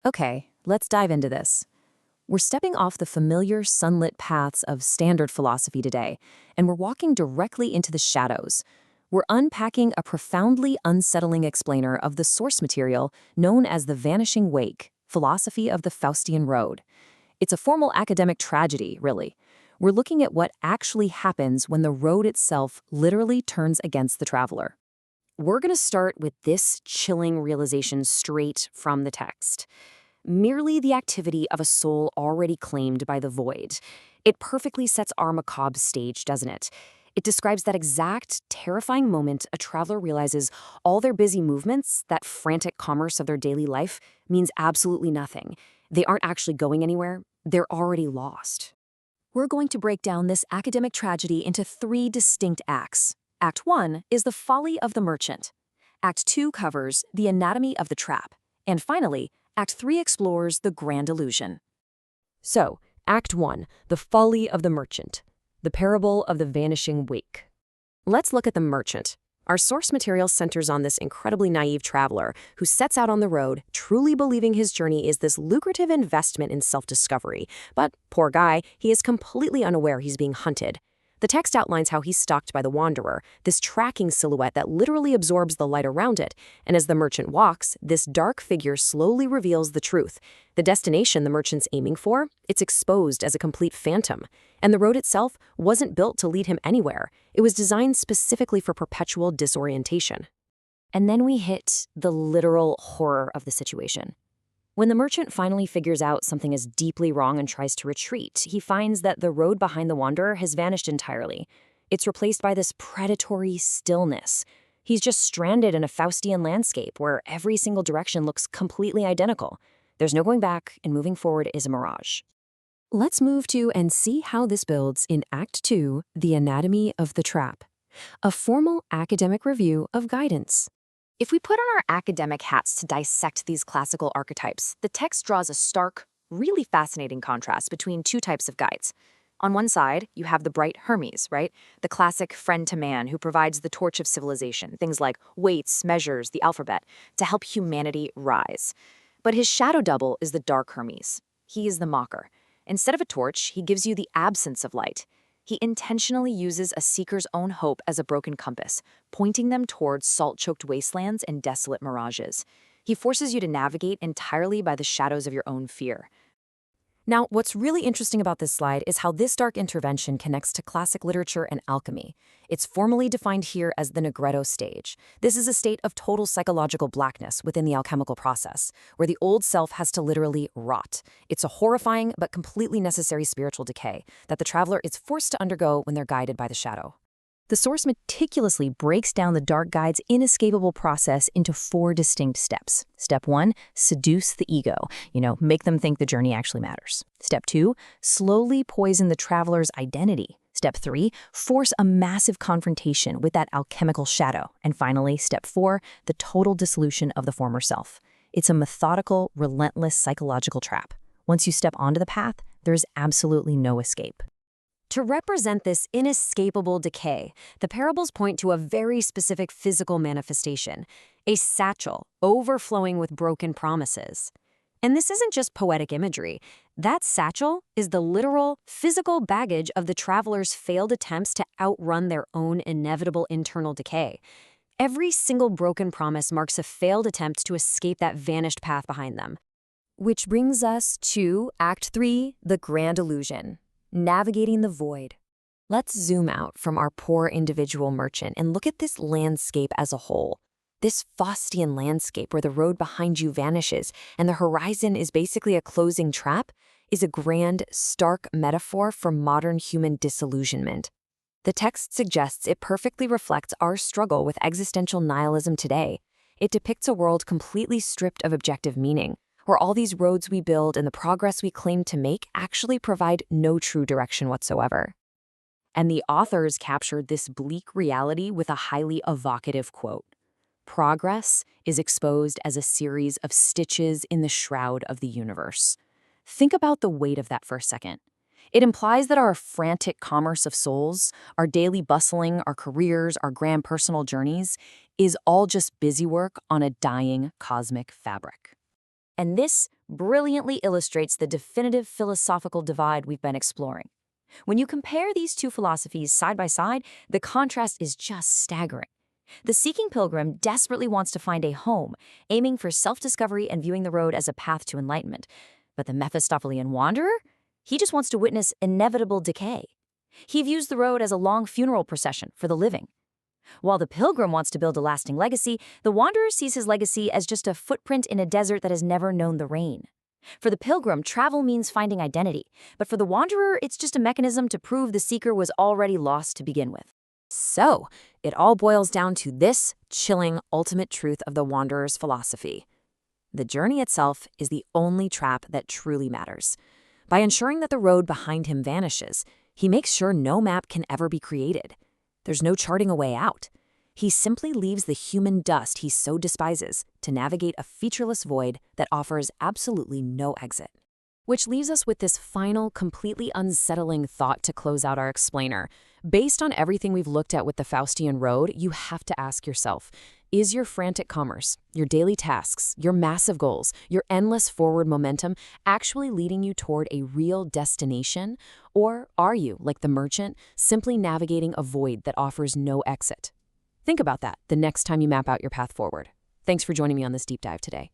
Okay, let's dive into this. We're stepping off the familiar sunlit paths of standard philosophy today, and we're walking directly into the shadows. We're unpacking a profoundly unsettling explainer of the source material known as the Vanishing Wake, philosophy of the Faustian Road. It's a formal academic tragedy, really. We're looking at what actually happens when the road itself literally turns against the traveler. We're going to start with this chilling realization straight from the text. Merely the activity of a soul already claimed by the void. It perfectly sets our macabre stage, doesn't it? It describes that exact, terrifying moment a traveler realizes all their busy movements, that frantic commerce of their daily life, means absolutely nothing. They aren't actually going anywhere. They're already lost. We're going to break down this academic tragedy into three distinct acts. Act 1 is the folly of the merchant. Act 2 covers the anatomy of the trap. And finally, Act 3 explores the grand illusion. So, Act 1, the folly of the merchant, the parable of the vanishing wake. Let's look at the merchant. Our source material centers on this incredibly naive traveler who sets out on the road, truly believing his journey is this lucrative investment in self-discovery. But, poor guy, he is completely unaware he's being hunted. The text outlines how he's stalked by the wanderer, this tracking silhouette that literally absorbs the light around it, and as the merchant walks, this dark figure slowly reveals the truth. The destination the merchant's aiming for, it's exposed as a complete phantom. And the road itself wasn't built to lead him anywhere. It was designed specifically for perpetual disorientation. And then we hit the literal horror of the situation. When the merchant finally figures out something is deeply wrong and tries to retreat, he finds that the road behind the wanderer has vanished entirely. It's replaced by this predatory stillness. He's just stranded in a Faustian landscape where every single direction looks completely identical. There's no going back, and moving forward is a mirage. Let's move to and see how this builds in Act 2, The Anatomy of the Trap, a formal academic review of guidance. If we put on our academic hats to dissect these classical archetypes, the text draws a stark, really fascinating contrast between two types of guides. On one side, you have the bright Hermes, right? The classic friend to man who provides the torch of civilization, things like weights, measures, the alphabet, to help humanity rise. But his shadow double is the dark Hermes. He is the mocker. Instead of a torch, he gives you the absence of light. He intentionally uses a seeker's own hope as a broken compass, pointing them towards salt-choked wastelands and desolate mirages. He forces you to navigate entirely by the shadows of your own fear. Now, what's really interesting about this slide is how this dark intervention connects to classic literature and alchemy. It's formally defined here as the Negretto stage. This is a state of total psychological blackness within the alchemical process, where the old self has to literally rot. It's a horrifying but completely necessary spiritual decay that the traveler is forced to undergo when they're guided by the shadow. The source meticulously breaks down the dark guide's inescapable process into 4 distinct steps. Step 1, seduce the ego. Make them think the journey actually matters. Step 2, slowly poison the traveler's identity. Step 3, force a massive confrontation with that alchemical shadow. And finally, Step 4, the total dissolution of the former self. It's a methodical, relentless psychological trap. Once you step onto the path, there's absolutely no escape. To represent this inescapable decay, the parables point to a very specific physical manifestation, a satchel overflowing with broken promises. And this isn't just poetic imagery. That satchel is the literal, physical baggage of the traveler's failed attempts to outrun their own inevitable internal decay. Every single broken promise marks a failed attempt to escape that vanished path behind them. Which brings us to Act 3, the grand illusion. Navigating the void. Let's zoom out from our poor individual merchant and look at this landscape as a whole. This Faustian landscape where the road behind you vanishes and the horizon is basically a closing trap is a grand, stark metaphor for modern human disillusionment. The text suggests it perfectly reflects our struggle with existential nihilism today. It depicts a world completely stripped of objective meaning, where all these roads we build and the progress we claim to make actually provide no true direction whatsoever. And the authors captured this bleak reality with a highly evocative quote. Progress is exposed as a series of stitches in the shroud of the universe. Think about the weight of that for a second. It implies that our frantic commerce of souls, our daily bustling, our careers, our grand personal journeys, is all just busy work on a dying cosmic fabric. And this brilliantly illustrates the definitive philosophical divide we've been exploring. When you compare these two philosophies side by side, the contrast is just staggering. The seeking pilgrim desperately wants to find a home, aiming for self-discovery and viewing the road as a path to enlightenment. But the Mephistophelian wanderer? He just wants to witness inevitable decay. He views the road as a long funeral procession for the living. While the pilgrim wants to build a lasting legacy, the wanderer sees his legacy as just a footprint in a desert that has never known the rain. For the pilgrim, travel means finding identity, but for the wanderer, it's just a mechanism to prove the seeker was already lost to begin with. So, it all boils down to this chilling ultimate truth of the wanderer's philosophy. The journey itself is the only trap that truly matters. By ensuring that the road behind him vanishes, he makes sure no map can ever be created. There's no charting a way out. He simply leaves the human dust he so despises to navigate a featureless void that offers absolutely no exit. Which leaves us with this final, completely unsettling thought to close out our explainer. Based on everything we've looked at with the Faustian Road, you have to ask yourself, is your frantic commerce, your daily tasks, your massive goals, your endless forward momentum actually leading you toward a real destination? Or are you, like the merchant, simply navigating a void that offers no exit? Think about that the next time you map out your path forward. Thanks for joining me on this deep dive today.